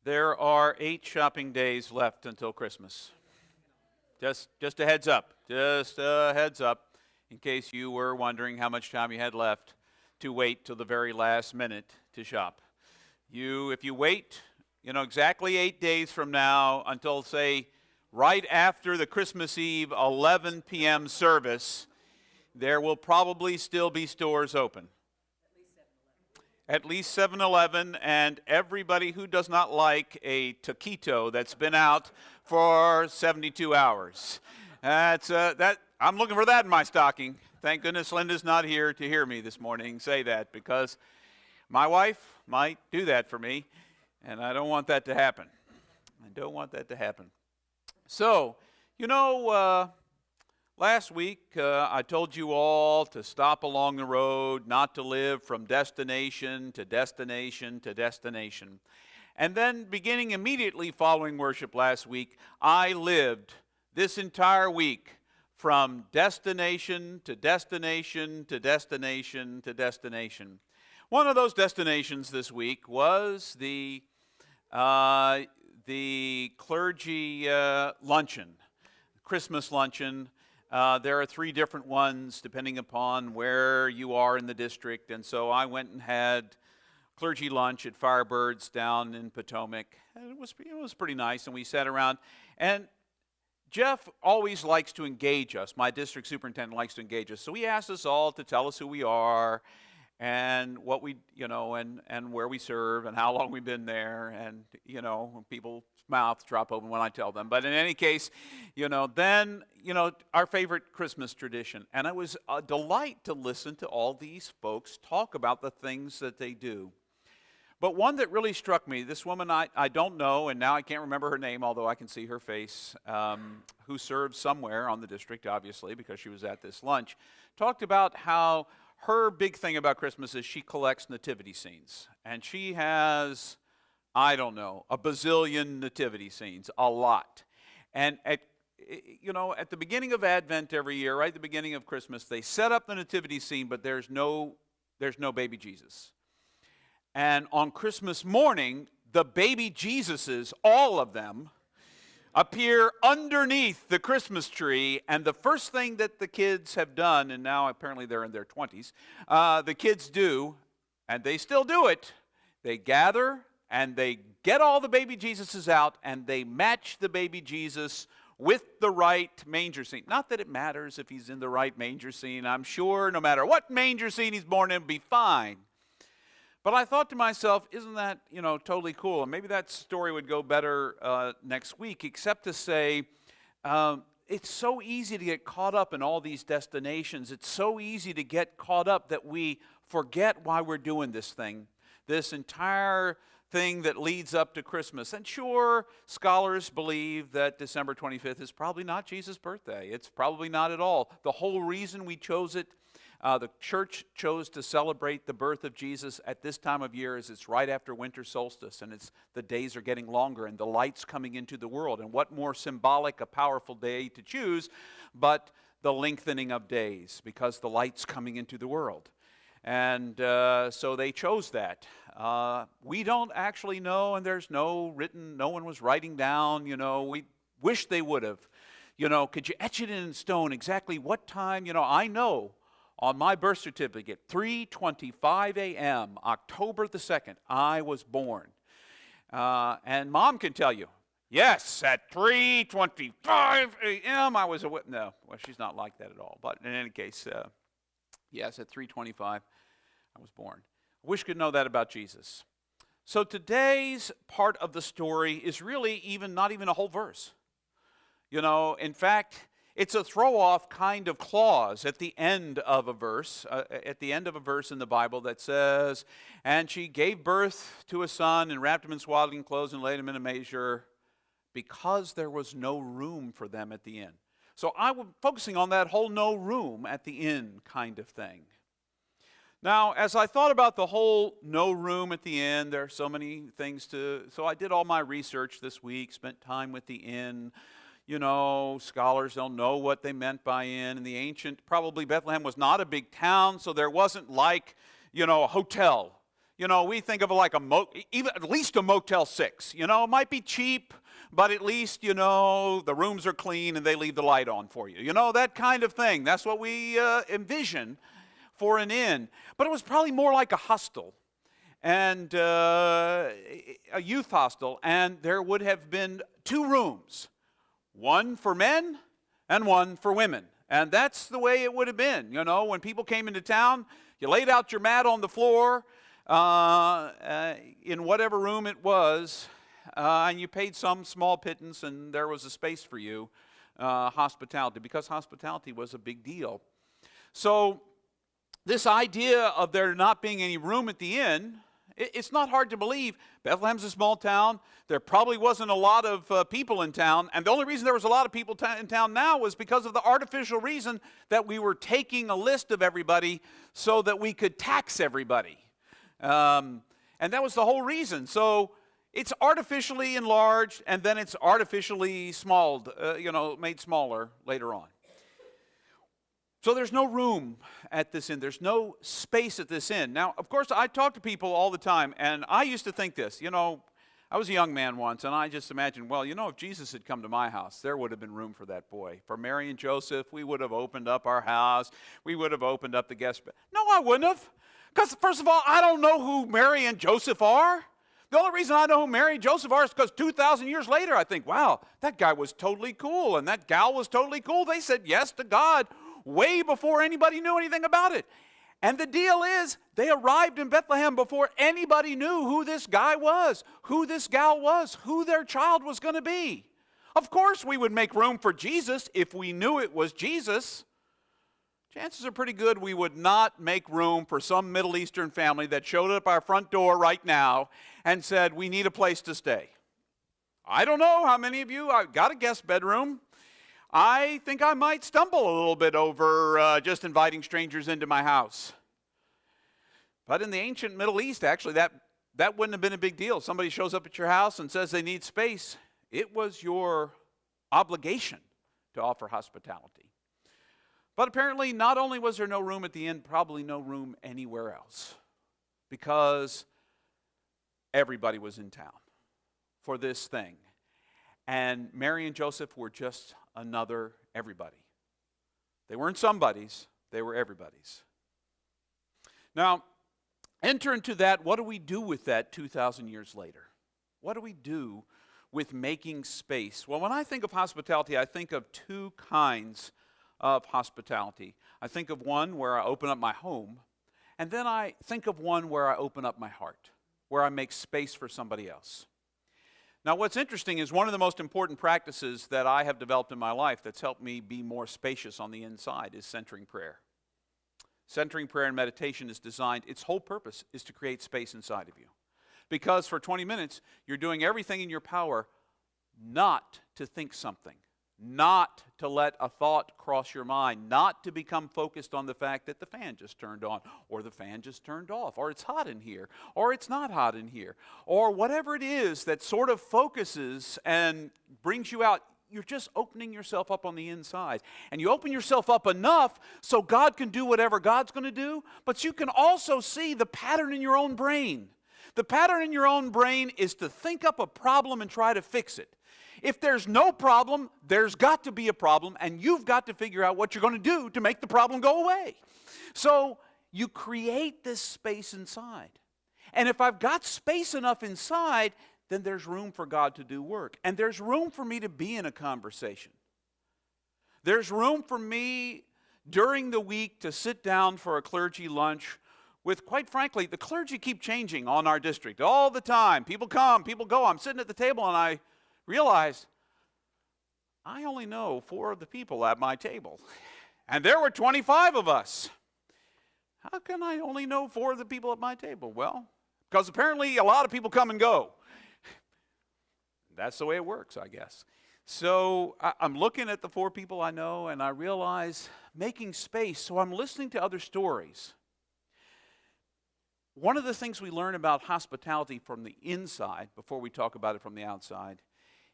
There are 8 shopping days left until Christmas. Just a heads up. Just a heads up in case you were wondering how much time you had left to wait till the very last minute to shop. If you wait, exactly 8 days from now until, say, right after the Christmas Eve 11 p.m. service, there will probably still be stores open. At least 7-Eleven, and everybody who does not like a taquito that's been out for 72 hours. I'm looking for that in my stocking. Thank goodness Linda's not here to hear me this morning say that, because my wife might do that for me, and I don't want that to happen. I don't want that to happen. So, last week, I told you all to stop along the road, not to live from destination to destination to destination. And then, beginning immediately following worship last week, I lived this entire week from destination to destination to destination to destination. One of those destinations this week was the clergy luncheon, Christmas luncheon. There are 3 different ones depending upon where you are in the district, and so I went and had clergy lunch at Firebirds down in Potomac, and it was pretty nice, and we sat around, and Jeff always likes to engage us. My district superintendent likes to engage us, so he asked us all to tell us who we are and what we, and where we serve and how long we've been there, and, people's mouths drop open when I tell them. But in any case, then, our favorite Christmas tradition. And it was a delight to listen to all these folks talk about the things that they do. But one that really struck me, this woman I don't know, and now I can't remember her name, although I can see her face, who serves somewhere on the district, obviously, because she was at this lunch, talked about how her big thing about Christmas is she collects nativity scenes. And she has, I don't know, a bazillion nativity scenes, a lot. And at the beginning of Advent every year, right at the beginning of Christmas, they set up the nativity scene, but there's no baby Jesus. And on Christmas morning, the baby Jesuses, all of them, appear underneath the Christmas tree, and the first thing that the kids have done, and now apparently they're in their 20s, the kids do, and they still do it, they gather and they get all the baby Jesuses out, and they match the baby Jesus with the right manger scene. Not that it matters if he's in the right manger scene. I'm sure no matter what manger scene he's born in, it'll be fine. But I thought to myself, isn't that, totally cool? And maybe that story would go better next week, except to say, it's so easy to get caught up in all these destinations. It's so easy to get caught up that we forget why we're doing this thing, this entire thing that leads up to Christmas. And sure, scholars believe that December 25th is probably not Jesus' birthday. It's probably not at all. The whole reason we chose it, the church chose to celebrate the birth of Jesus at this time of year, is it's right after winter solstice, and the days are getting longer and the light's coming into the world. And what more symbolic, a powerful day to choose but the lengthening of days, because the light's coming into the world. And so they chose that. We don't actually know, and there's no one was writing down, we wish they would have. Could you etch it in stone exactly what time? I know on my birth certificate, 3:25 a.m., October the 2nd, I was born. And Mom can tell you, yes, at 3:25 a.m. I was no, well, she's not like that at all. But in any case, yes, at 3:25 I was born. I wish I could know that about Jesus. So today's part of the story is really not even a whole verse. In fact, it's a throw-off kind of clause at the end of a verse, in the Bible that says, and she gave birth to a son and wrapped him in swaddling clothes and laid him in a manger, because there was no room for them at the inn. So I was focusing on that whole no room at the inn kind of thing. Now, as I thought about the whole no room at the inn, there are so many things so I did all my research this week, spent time with the inn. Scholars don't know what they meant by inn. In the ancient, probably Bethlehem was not a big town, so there wasn't like, a hotel. We think of it like even at least a Motel 6. It might be cheap, but at least, the rooms are clean and they leave the light on for you. That kind of thing. That's what we envision for an inn. But it was probably more like a hostel, and a youth hostel, and there would have been 2 rooms, one for men and one for women. And that's the way it would have been. When people came into town, you laid out your mat on the floor, in whatever room it was, and you paid some small pittance, and there was a space for you, hospitality, because hospitality was a big deal. So this idea of there not being any room at the inn, it's not hard to believe. Bethlehem's a small town. There probably wasn't a lot of people in town, and the only reason there was a lot of people in town now was because of the artificial reason that we were taking a list of everybody so that we could tax everybody. And that was the whole reason. So it's artificially enlarged, and then it's artificially made smaller later on. So there's no room at this inn. There's no space at this inn. Now, of course, I talk to people all the time, and I used to think this. I was a young man once, and I just imagined, if Jesus had come to my house, there would have been room for that boy. For Mary and Joseph, we would have opened up our house. We would have opened up the guest bed. No, I wouldn't have. Because, first of all, I don't know who Mary and Joseph are. The only reason I know who Mary and Joseph are is because 2,000 years later, I think, wow, that guy was totally cool, and that gal was totally cool. They said yes to God way before anybody knew anything about it. And the deal is, they arrived in Bethlehem before anybody knew who this guy was, who this gal was, who their child was going to be. Of course, we would make room for Jesus if we knew it was Jesus. Chances are pretty good we would not make room for some Middle Eastern family that showed up our front door right now and said, we need a place to stay. I don't know how many of you, I've got a guest bedroom. I think I might stumble a little bit over just inviting strangers into my house. But in the ancient Middle East, actually, that wouldn't have been a big deal. Somebody shows up at your house and says they need space. It was your obligation to offer hospitality. But apparently, not only was there no room at the inn, probably no room anywhere else, because everybody was in town for this thing. And Mary and Joseph were just another everybody. They weren't somebodies, they were everybody's. Now, enter into that, what do we do with that 2,000 years later? What do we do with making space? Well, when I think of hospitality, I think of 2 kinds of hospitality. I think of one where I open up my home, and then I think of one where I open up my heart, where I make space for somebody else. Now, what's interesting is one of the most important practices that I have developed in my life that's helped me be more spacious on the inside is centering prayer. Centering prayer and meditation is designed, its whole purpose is to create space inside of you. Because for 20 minutes, you're doing everything in your power not to think something, not to let a thought cross your mind, not to become focused on the fact that the fan just turned on, or the fan just turned off, or it's hot in here, or it's not hot in here, or whatever it is that sort of focuses and brings you out. You're just opening yourself up on the inside. And you open yourself up enough so God can do whatever God's going to do, but you can also see the pattern in your own brain. The pattern in your own brain is to think up a problem and try to fix it. If there's no problem, there's got to be a problem, and you've got to figure out what you're going to do to make the problem go away. So you create this space inside. And if I've got space enough inside, then there's room for God to do work. And there's room for me to be in a conversation. There's room for me during the week to sit down for a clergy lunch with, quite frankly, the clergy keep changing on our district all the time. People come, people go. I'm sitting at the table and I realized I only know 4 of the people at my table. And there were 25 of us. How can I only know 4 of the people at my table? Well, because apparently a lot of people come and go. That's the way it works, I guess. So I'm looking at the 4 people I know, and I realize making space. So I'm listening to other stories. One of the things we learn about hospitality from the inside, before we talk about it from the outside,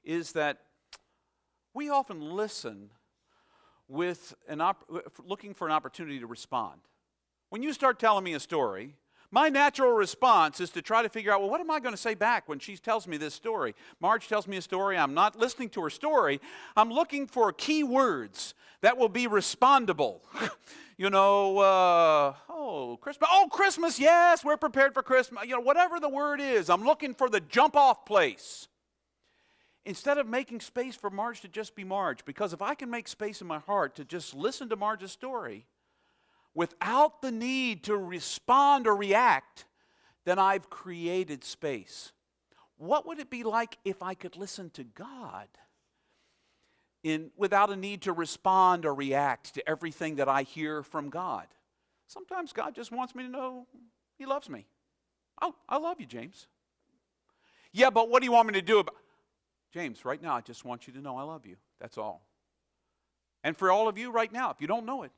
is that we often listen with looking for an opportunity to respond. When you start telling me a story, My natural response is to try to figure out, well, what am I going to say back when she tells me this story? Marge tells me a story. I'm not listening to her story. I'm looking for key words that will be respondable. Christmas. Oh, Christmas, yes, we're prepared for Christmas. Whatever the word is, I'm looking for the jump-off place. Instead of making space for Marge to just be Marge, because if I can make space in my heart to just listen to Marge's story without the need to respond or react, then I've created space. What would it be like if I could listen to God without a need to respond or react to everything that I hear from God? Sometimes God just wants me to know He loves me. Oh, I love you, James. Yeah, but what do you want me to do about James, right now, I just want you to know I love you. That's all. And for all of you right now, if you don't know it,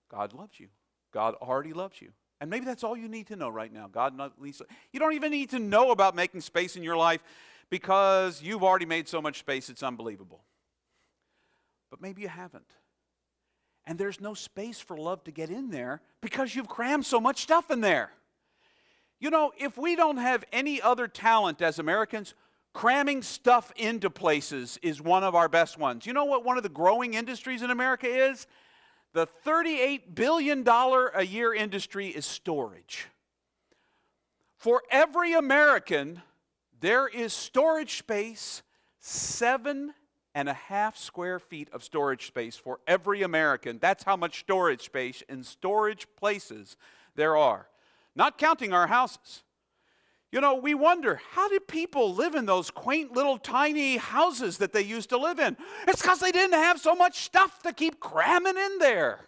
God loves you. God already loves you. And maybe that's all you need to know right now. You don't even need to know about making space in your life because you've already made so much space, it's unbelievable. But maybe you haven't. And there's no space for love to get in there because you've crammed so much stuff in there. If we don't have any other talent as Americans, cramming stuff into places is one of our best ones. You know what one of the growing industries in America is? The $38 billion a year industry is storage. For every American, there is storage space, 7.5 square feet of storage space for every American. That's how much storage space in storage places there are. Not counting our houses. We wonder, how did people live in those quaint little tiny houses that they used to live in? It's because they didn't have so much stuff to keep cramming in there.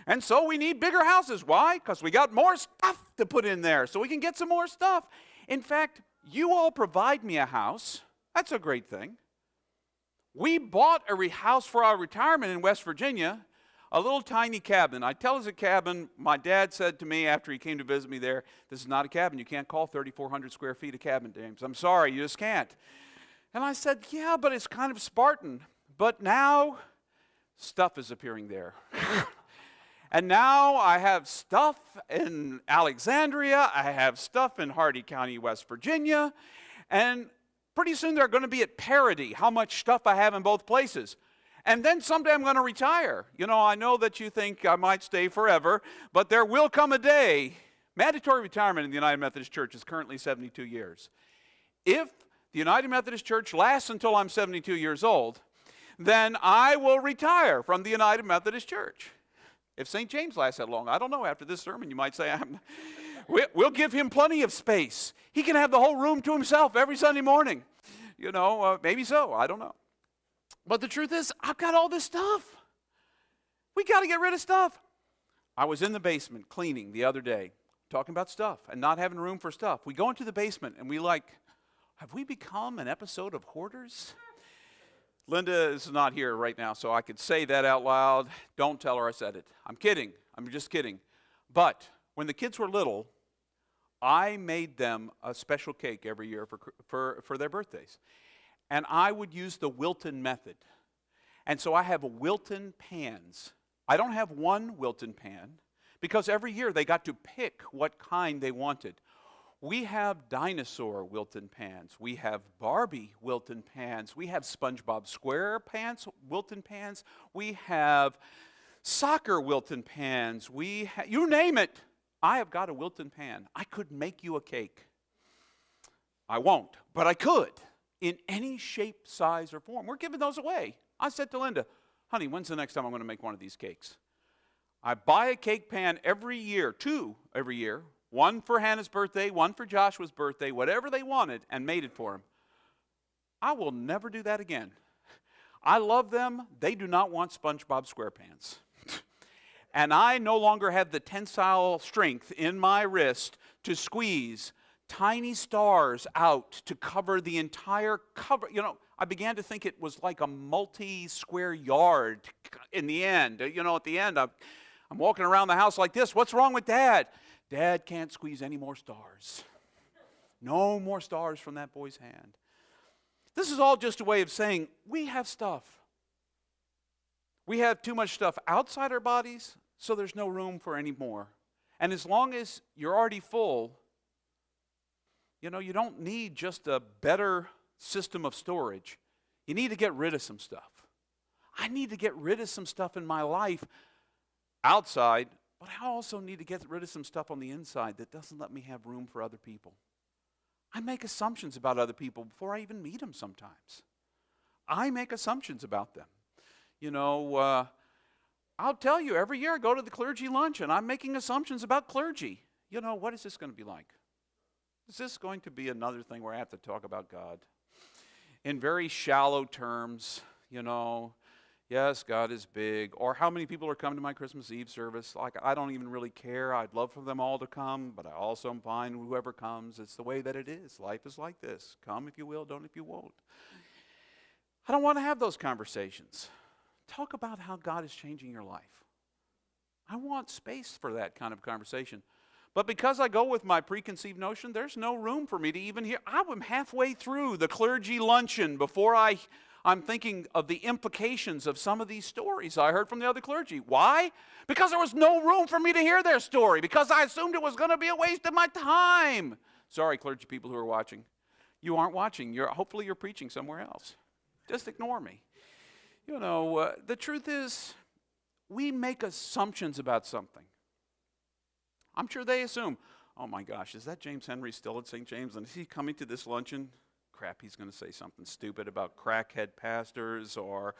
And so we need bigger houses. Why? Because we got more stuff to put in there, so we can get some more stuff. In fact, you all provide me a house. That's a great thing. We bought a house for our retirement in West Virginia, a little tiny cabin. I tell it's a cabin. My dad said to me after he came to visit me there, this is not a cabin. You can't call 3,400 square feet a cabin, James. I'm sorry, you just can't. And I said, yeah, but it's kind of Spartan. But now, stuff is appearing there. And now I have stuff in Alexandria. I have stuff in Hardy County, West Virginia. And pretty soon they're going to be at parity, how much stuff I have in both places. And then someday I'm going to retire. I know that you think I might stay forever, but there will come a day. Mandatory retirement in the United Methodist Church is currently 72 years. If the United Methodist Church lasts until I'm 72 years old, then I will retire from the United Methodist Church. If St. James lasts that long, I don't know. After this sermon, you might say, we'll give him plenty of space. He can have the whole room to himself every Sunday morning. Maybe so. I don't know. But the truth is, I've got all this stuff. We got to get rid of stuff. I was in the basement cleaning the other day, talking about stuff and not having room for stuff. We go into the basement and have we become an episode of Hoarders? Linda is not here right now, so I could say that out loud. Don't tell her I said it. I'm kidding. I'm just kidding. But when the kids were little, I made them a special cake every year for their birthdays. And I would use the Wilton method. And so I have Wilton pans. I don't have one Wilton pan because every year they got to pick what kind they wanted. We have dinosaur Wilton pans. We have Barbie Wilton pans. We have SpongeBob SquarePants Wilton pans. We have soccer Wilton pans. You name it. I have got a Wilton pan. I could make you a cake. I won't, but I could. In any shape, size, or form. We're giving those away. I said to Linda, honey, when's the next time I'm going to make one of these cakes? I buy a cake pan every year, 2 every year, one for Hannah's birthday, one for Joshua's birthday, whatever they wanted, and made it for them. I will never do that again. I love them. They do not want SpongeBob SquarePants. And I no longer have the tensile strength in my wrist to squeeze tiny stars out to cover the entire cover. I began to think it was like a multi-square yard in the end. At the end, I'm walking around the house like this. What's wrong with Dad? Dad can't squeeze any more stars. No more stars from that boy's hand. This is all just a way of saying we have stuff. We have too much stuff outside our bodies, so there's no room for any more. And as long as you're already full, you don't need just a better system of storage. You need to get rid of some stuff. I need to get rid of some stuff in my life outside, but I also need to get rid of some stuff on the inside that doesn't let me have room for other people. I make assumptions about other people before I even meet them sometimes. I make assumptions about them. I'll tell you, every year I go to the clergy lunch and I'm making assumptions about clergy. What is this going to be like? Is this going to be another thing where I have to talk about God in very shallow terms? Yes, God is big. Or how many people are coming to my Christmas Eve service? I don't even really care. I'd love for them all to come, but I also am fine whoever comes. It's the way that it is. Life is like this. Come if you will, don't if you won't. I don't want to have those conversations. Talk about how God is changing your life. I want space for that kind of conversation. But because I go with my preconceived notion, there's no room for me to even hear. I'm halfway through the clergy luncheon before I'm thinking of the implications of some of these stories I heard from the other clergy. Why? Because there was no room for me to hear their story, because I assumed it was going to be a waste of my time. Sorry, clergy people who are watching. You aren't watching. Hopefully you're preaching somewhere else. Just ignore me. The truth is, we make assumptions about something. I'm sure they assume, oh my gosh, is that James Henry still at St. James? And is he coming to this luncheon? Crap, he's going to say something stupid about crackhead pastors or,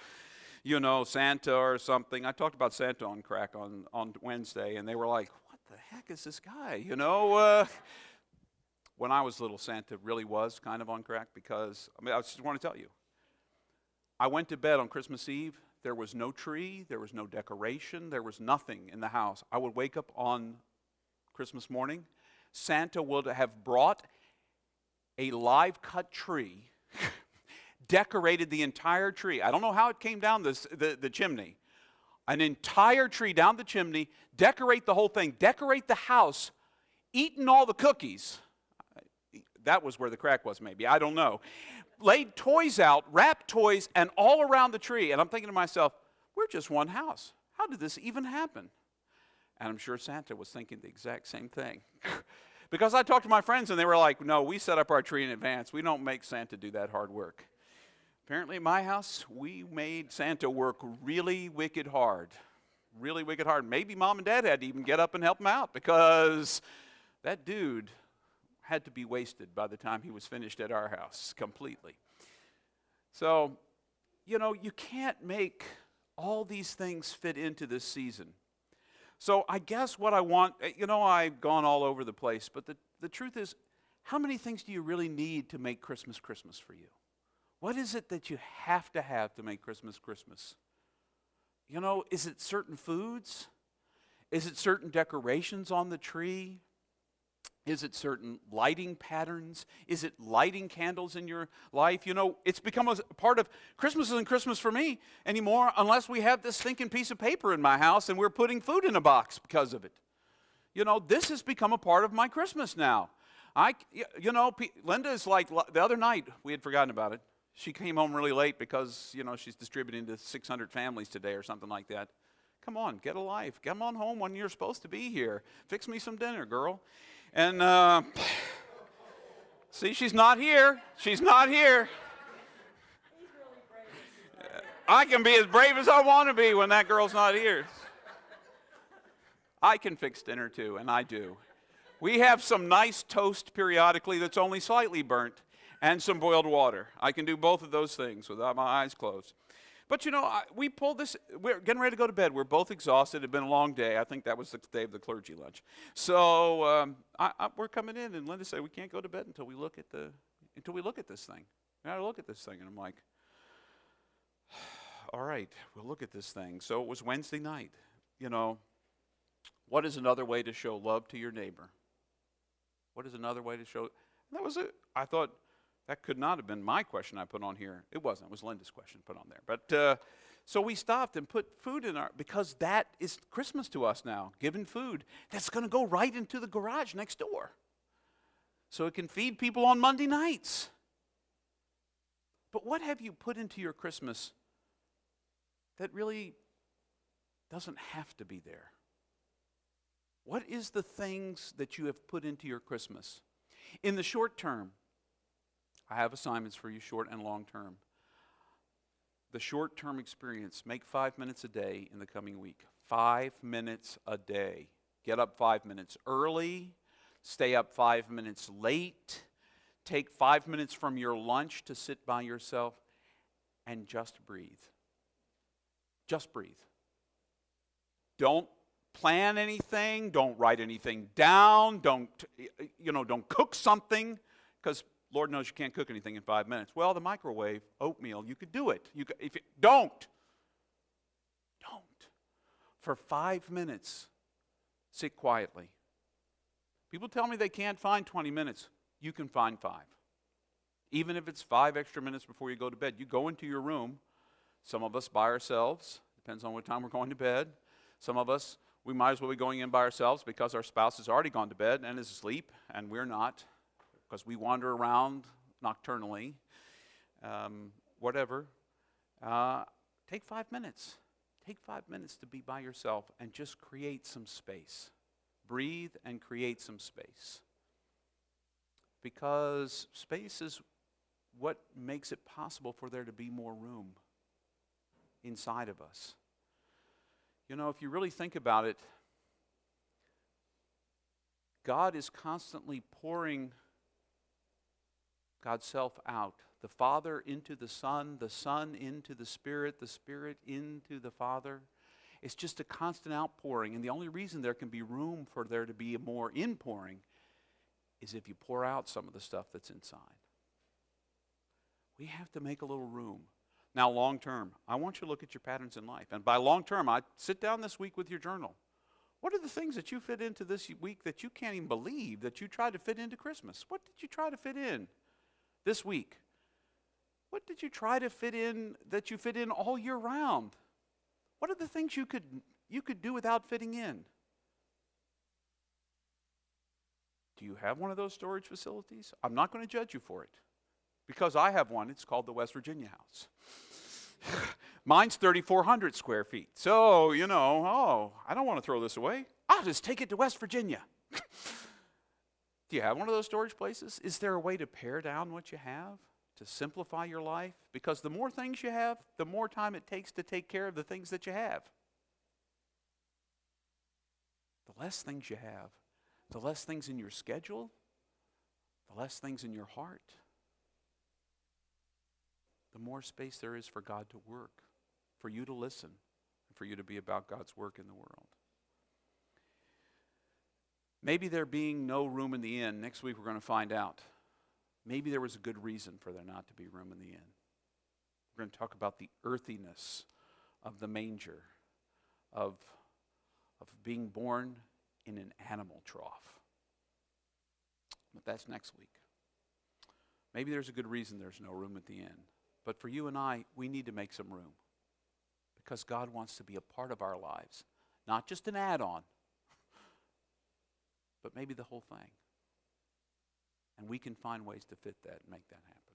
Santa or something. I talked about Santa on crack on Wednesday, and they were like, what the heck is this guy? When I was little, Santa really was kind of on crack because, I just want to tell you, I went to bed on Christmas Eve. There was no tree. There was no decoration. There was nothing in the house. I would wake up on Christmas morning. Santa would have brought a live cut tree, decorated the entire tree. I don't know how it came down the chimney. An entire tree down the chimney, decorate the whole thing, decorate the house, eaten all the cookies. That was where the crack was maybe. I don't know. Laid toys out, wrapped toys, and all around the tree. And I'm thinking to myself, we're just one house. How did this even happen? And I'm sure Santa was thinking the exact same thing. Because I talked to my friends and they were like, no, we set up our tree in advance. We don't make Santa do that hard work. Apparently in my house, we made Santa work really wicked hard. Really wicked hard. Maybe mom and dad had to even get up and help him out because that dude had to be wasted by the time he was finished at our house completely. So, you can't make all these things fit into this season. So I guess what I want, I've gone all over the place, but the truth is, how many things do you really need to make Christmas Christmas for you? What is it that you have to make Christmas Christmas? Is it certain foods? Is it certain decorations on the tree? Is it certain lighting patterns? Is it lighting candles in your life? It's become a part of Christmas isn't Christmas for me anymore unless we have this stinking piece of paper in my house and we're putting food in a box because of it. This has become a part of my Christmas now. Linda is like, the other night, we had forgotten about it. She came home really late because, she's distributing to 600 families today or something like that. Come on, get a life. Come on home when you're supposed to be here. Fix me some dinner, girl. And, see, she's not here. She's not here. He's really brave. I can be as brave as I want to be when that girl's not here. I can fix dinner too, and I do. We have some nice toast periodically that's only slightly burnt and some boiled water. I can do both of those things without my eyes closed. But, we pulled this, we're getting ready to go to bed. We're both exhausted. It had been a long day. I think that was the day of the clergy lunch. So we're coming in, and Linda said, we can't go to bed until we look at this thing. We got to look at this thing. And I'm like, all right, we'll look at this thing. So it was Wednesday night. What is another way to show love to your neighbor? What is another way to show? That was it. I thought, that could not have been my question I put on here. It wasn't. It was Linda's question put on there. But so we stopped and put food in because that is Christmas to us now, giving food. That's going to go right into the garage next door. So it can feed people on Monday nights. But what have you put into your Christmas that really doesn't have to be there? What is the things that you have put into your Christmas? In the short term, I have assignments for you, short and long term. The short-term experience, make 5 minutes a day in the coming week. 5 minutes a day. Get up 5 minutes early. Stay up 5 minutes late. Take 5 minutes from your lunch to sit by yourself and just breathe. Just breathe. Don't plan anything. Don't write anything down. Don't cook something, because Lord knows you can't cook anything in 5 minutes. Well, the microwave, oatmeal, you could do it. Don't. For 5 minutes, sit quietly. People tell me they can't find 20 minutes. You can find 5. Even if it's 5 extra minutes before you go to bed. You go into your room. Some of us by ourselves. Depends on what time we're going to bed. Some of us, we might as well be going in by ourselves because our spouse has already gone to bed and is asleep, and we're not, because we wander around nocturnally. Whatever. Take 5 minutes. Take 5 minutes to be by yourself and just create some space. Breathe and create some space. Because space is what makes it possible for there to be more room inside of us. You know, if you really think about it, God is constantly pouring God's self out. The Father into the Son into the Spirit into the Father. It's just a constant outpouring. And the only reason there can be room for there to be a more inpouring is if you pour out some of the stuff that's inside. We have to make a little room. Now, long term, I want you to look at your patterns in life. And by long term, I sit down this week with your journal. What are the things that you fit into this week that you can't even believe that you tried to fit into Christmas? What did you try to fit in this week? What did you try to fit in that you fit in all year round? What are the things you could do without fitting in? Do you have one of those storage facilities? I'm not going to judge you for it, because I have one. It's called the West Virginia house. Mine's 3,400 square feet. So, I don't want to throw this away. I'll just take it to West Virginia. Do you have one of those storage places? Is there a way to pare down what you have? To simplify your life? Because the more things you have, the more time it takes to take care of the things that you have. The less things you have, the less things in your schedule, the less things in your heart, the more space there is for God to work, for you to listen, and for you to be about God's work in the world. Maybe there being no room in the inn, next week we're going to find out. Maybe there was a good reason for there not to be room in the inn. We're going to talk about the earthiness of the manger, of being born in an animal trough. But that's next week. Maybe there's a good reason there's no room at the inn. But for you and I, we need to make some room. Because God wants to be a part of our lives. Not just an add-on, but maybe the whole thing. And we can find ways to fit that and make that happen.